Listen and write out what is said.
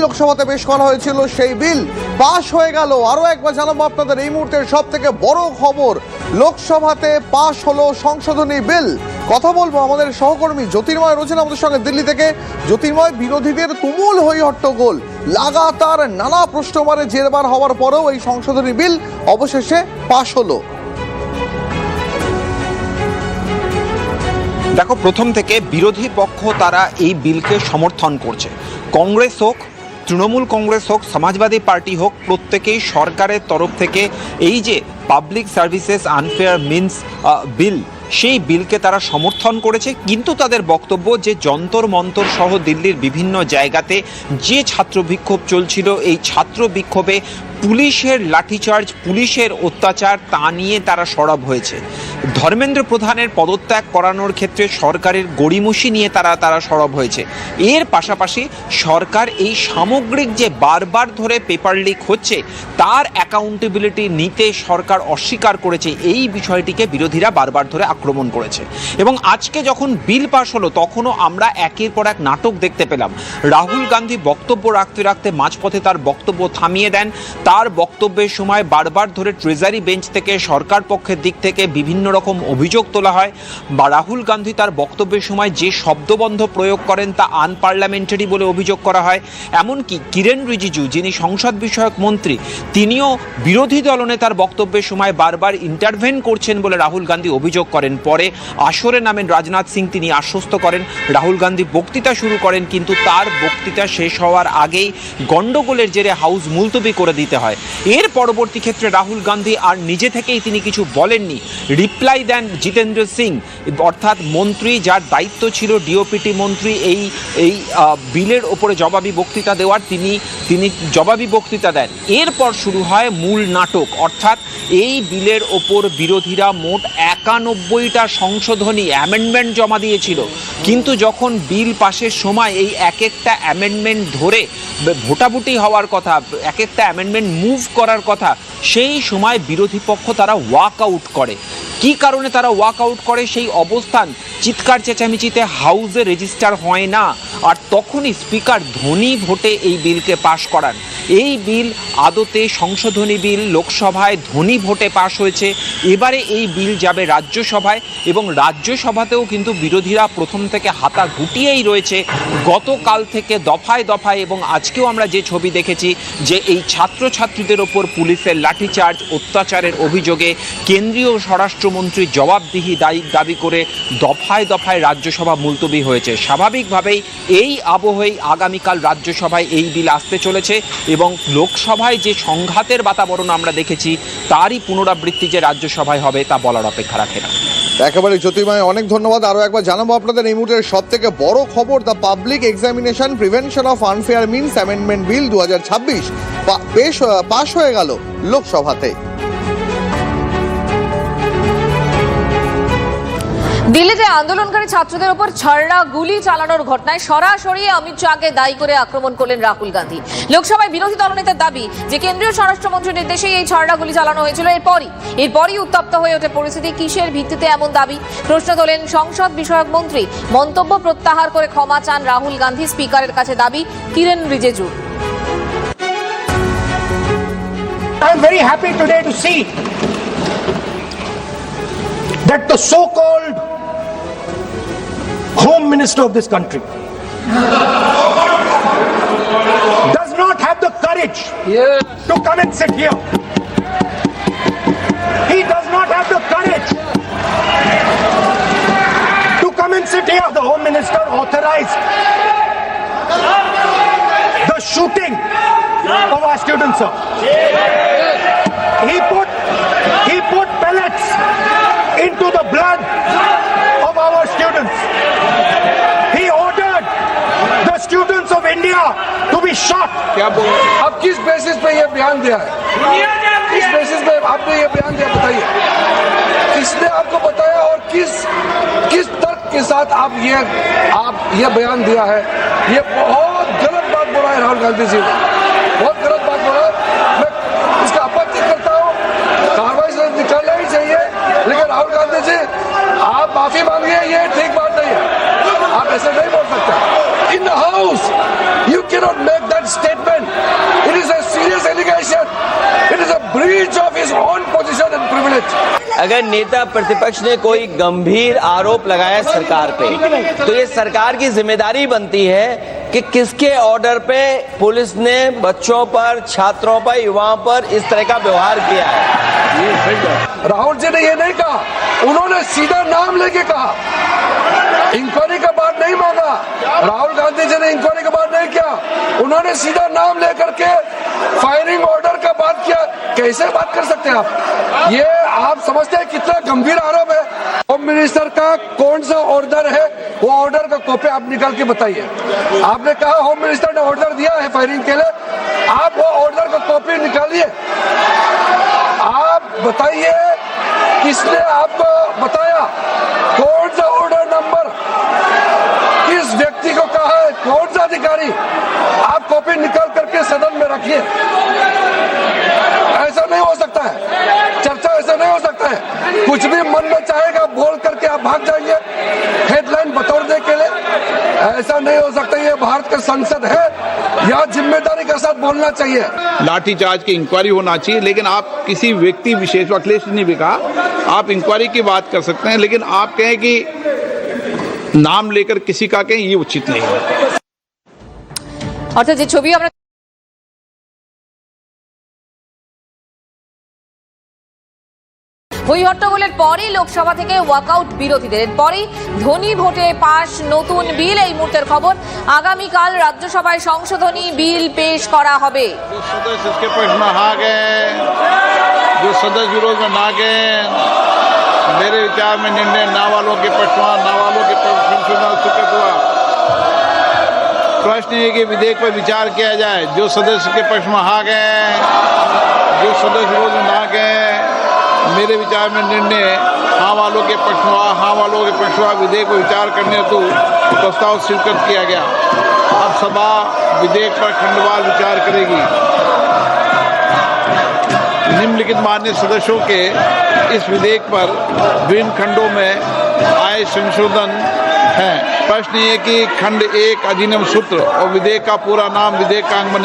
লোকসভাতে পেশ করা হয়েছিল, সেই বিল পাশ হয়ে গেল। আরো একবার জানাবো আপনাদের এই মুহূর্তের সব থেকে বড় খবর, লোকসভাতে পাশ হলো সংশোধনী বিল। কথা বলবো আমাদের সহকর্মী জ্যোতির্ময় রয়েছেন আমাদের সঙ্গে দিল্লি থেকে। জ্যোতির্ময়, বিরোধীদের তুমুল হই হট্টগোল, লাগাতার নানা প্রশ্নমারে জেরবার হওয়ার পরেও এই সংশোধনী বিল অবশেষে পাশ হলো। দেখো, প্রথম থেকে বিরোধী পক্ষ তারা এই বিলকে সমর্থন করছে। কংগ্রেস হোক, তৃণমূল কংগ্রেস হোক, সমাজবাদী পার্টি হোক, প্রত্যেকেই সরকারের তরফ থেকে এই যে পাবলিক সার্ভিসেস আনফেয়ার মিনস বিল, সেই বিলকে তারা সমর্থন করেছে। কিন্তু তাদের বক্তব্য যে যন্তর মন্তর সহ দিল্লির বিভিন্ন জায়গাতে যে ছাত্র বিক্ষোভ চলছিল, এই ছাত্র বিক্ষোভে পুলিশের লাঠিচার্জ, পুলিশের অত্যাচার, তা নিয়ে তারা সরব হয়েছে। ধর্মেন্দ্র প্রধানের পদত্যাগ করানোর ক্ষেত্রে সরকারের গড়িমসি নিয়ে তারা সরব হয়েছে। এর পাশাপাশি সরকার এই সামগ্রিক যে বারবার ধরে পেপার লিক হচ্ছে তার অ্যাকাউন্টেবিলিটি নিতে সরকার অস্বীকার করেছে, এই বিষয়টিকে বিরোধীরা বারবার ধরে আক্রমণ করেছে। এবং আজকে যখন বিল পাশ হলো তখনও আমরা একের পর এক নাটক দেখতে পেলাম। রাহুল গান্ধী বক্তব্য রাখতে রাখতে মাঝপথে তার বক্তব্য থামিয়ে দেন। তার বক্তব্যের সময় বারবার ধরে ট্রেজারি বেঞ্চ থেকে সরকার পক্ষের দিক থেকে বিভিন্ন রকম অভিযোগ তোলা হয়, বা রাহুল গান্ধী তার বক্তব্যের সময় যে শব্দবন্ধ প্রয়োগ করেন তা আনপার্লামেন্টারি বলে অভিযোগ করা হয়। এমনকি কিরেন রিজিজু, যিনি সংসদ বিষয়ক মন্ত্রী, তিনিও বিরোধী দলনেতার বক্তব্যের সময় বারবার ইন্টারভেন করছেন বলে রাহুল গান্ধী অভিযোগ করেন। পরে আসরে নামেন রাজনাথ সিং, তিনি আশ্বস্ত করেন। রাহুল গান্ধী বক্তৃতা শুরু করেন, কিন্তু তার বক্তৃতা শেষ হওয়ার আগেই গন্ডগোলের জেরে হাউস মুলতবি করে দিতে হয়। এর পরবর্তী ক্ষেত্রে রাহুল গান্ধী আর নিজে থেকেই তিনি কিছু বলেননি, রিপ্লাই দেন জিতেন্দ্র সিং, অর্থাৎ মন্ত্রী যার দায়িত্ব ছিল ডিওপিটি মন্ত্রী এই বিলের ওপরে জবাবি বক্তৃতা দেওয়ার, তিনি জবাবি বক্তৃতা দেন। এরপর শুরু হয় মূল নাটক, অর্থাৎ এই বিলের ওপর বিরোধীরা মোট 91টা সংশোধনী অ্যামেন্ডমেন্ট জমা দিয়েছিল। কিন্তু যখন বিল পাশের সময় এই এক একটা অ্যামেন্ডমেন্ট ধরে ভোটাভুটি হওয়ার কথা, এক একটা অ্যামেন্ডমেন্ট মুভ করার কথা, সেই সময় বিরোধী পক্ষ তারা ওয়াক আউট করে। কি কারণে তারা ওয়াক আউট করে সেই অবস্থান চিৎকার চেঁচামেচিতে হাউসে রেজিস্টার হয় না, আর তখনই স্পিকার ধ্বনি ভোটে এই বিলকে পাশ করান। এই বিল আদতে সংশোধনী বিল লোকসভায় ধ্বনি ভোটে পাশ হয়েছে। এবারে এই বিল যাবে রাজ্যসভায়, এবং রাজ্যসভাতেও কিন্তু বিরোধীরা প্রথম থেকে হাতা গুটিয়েই রয়েছে গতকাল থেকে দফায় দফায়। এবং আজকেও আমরা যে ছবি দেখেছি যে এই ছাত্রছাত্রীদের ওপর পুলিশের লাঠিচার্জ, অত্যাচারের অভিযোগে কেন্দ্রীয় স্বরাষ্ট্রমন্ত্রী জবাবদিহি দাবি করে দফায় দফায় রাজ্যসভা মুলতবি হয়েছে। স্বাভাবিকভাবেই এই আবহেই আগামীকাল রাজ্যসভায় এই বিল আসতে চলেছে, এবং লোকসভায় যে সংঘাতের বাতাবরণ আমরা দেখেছি তারই পুনরাবৃত্তি যে রাজ্যসভায় হবে তা বলার অপেক্ষা রাখে না। একেবারে জ্যোতির্ময়, অনেক ধন্যবাদ। আরো একবার জানাবো আপনাদের এই মুহূর্তের সব থেকে বড় খবর, the public examination prevention of unfair means amendment bill 2026 পাশ হয়ে গেল লোকসভাতে। দিল্লিতে আন্দোলনকারী ছাত্রদের উপর ছড়া গুলি চালানোর ঘটনায় সরাসরি অমিত শাহকে দায়ী করে আক্রমণ করলেন রাহুল গান্ধী। লোকসভায় বিরোধী দলনেতার দাবি যে কেন্দ্রীয় স্বরাষ্ট্রমন্ত্রীর নির্দেশেই এই ছড়া গুলি চালানো হয়েছিল। এরপরই উত্তপ্ত হয়ে ওঠে পরিস্থিতি। কিসের ভিত্তিতে এমন দাবি প্রশ্ন তোলেন সংসদ বিষয়ক মন্ত্রী। মন্তব্য প্রত্যাহার করে ক্ষমা চান রাহুল গান্ধী। স্পিকারের কাছে দাবি Kiren Rijiju. I am very happy today to see that the so-called Home Minister of this country does not have the courage to come and sit here. He does not have the courage to come and sit here. The Home Minister authorized the shooting of our students, sir. He put pellets into the blood of our students. He ordered the students of India to be shot. क्या बोल रहे हैं? आप किस basis पे ये बयान दिया है? किस बेसिस पे आपने ये बयान दिया, बताइए। किसने आपको बताया और किस तर्क के साथ आप ये बयान दिया है? ये बहुत गलत बात बोला है राहुल गांधी जी, बहुत गलत बात बोला है। मैं इसका आपत्ति करता हूँ, कार्रवाई से निकालना ही चाहिए। लेकिन राहुल गांधी जी, आप माफी मांगिए, ये ठीक बात नहीं है। आप ऐसे नहीं बोल सकते। In the house you can not make that statement. privilege. अगर नेता प्रतिपक्ष ने कोई गंभीर आरोप लगाया सरकार पे, तो ये सरकार की जिम्मेदारी बनती है कि किसके ऑर्डर पे पुलिस ने बच्चों पर, छात्रों पर, युवाओं पर इस तरह का व्यवहार किया है। राहुल जी ने ये नहीं कहा, उन्होंने सीधा नाम लेके कहा, इंक्वायरी का बात नहीं मांगा। राहुल गांधी जी ने इंक्वायरी का बात नहीं किया, उन्होंने सीधा नाम लेकर के फायरिंग ऑर्डर का बात किया। कैसे बात कर सकते हैं आप? ये आप समझते हैं कितना गंभीर आरोप है? होम मिनिस्टर का कौन सा ऑर्डर है, वो ऑर्डर का कॉपी आप निकाल के बताइए। आपने कहा होम मिनिस्टर ने ऑर्डर दिया है फायरिंग के लिए, आप वो ऑर्डर का कॉपी निकालिए, आप बताइए किसने आपको बताया, कौन सा ऑर्डर नंबर, किस व्यक्ति को कहा है, कौन सा अधिकारी? आप कॉपी निकाल करके सदन में रखिए। ऐसा नहीं हो सकता है, चर्चा ऐसा नहीं हो सकता है। कुछ भी मन में चाहेगा बोल करके आप भाग जाएंगे हेडलाइन बतौरने के लिए। ऐसा नहीं हो सकता। ये भारत का संसद है, यहाँ जिम्मेदारी के साथ बोलना चाहिए। लाठीचार्ज की इंक्वायरी होना चाहिए, लेकिन आप किसी व्यक्ति विशेष, अखिलेश ने भी कहा, आप इंक्वायरी की बात कर सकते हैं, लेकिन आप कहें कि नाम लेकर किसी का कहें, ये उचित नहीं है। অর্থাৎ যে ছবি আমরা ওই হট্টগোলের পরই লোকসভা থেকে ওয়াকআউট বিরোধীদের, এরপরই ধনী ভোটে পাশ নতুন বিল। এই মুহূর্তের খবর, আগামীকাল রাজ্যসভায় সংশোধনী বিল পেশ করা হবে। सदस्य इसके पक्ष में आ गए, जो सदस्य विरोध में ना गए, मेरे विचार में निर्णय ना वालों के पक्ष में, ना वालों के पक्ष में स्वीकृत हुआ। प्रश्न ये कि विधेयक पर विचार किया जाए। जो सदस्य के पक्ष में आ गए, जो सदस्य विरोध में ना गए, मेरे विचार में निर्णय हाँ वालों के पक्ष में, हाँ वालों के पक्ष में विधेयक पर विचार करने हेतु प्रस्ताव स्वीकृत किया गया। अब सभा विधेयक पर खंडवार विचार करेगी। निम्नलिखित मान्य सदस्यों के इस विधेयक पर विभिन्न खंडों में आए संशोधन हैं। प्रश्न ये कि खंड 1 अधिनियम सूत्र और विधेयक का पूरा नाम विधेयक का अंग बने।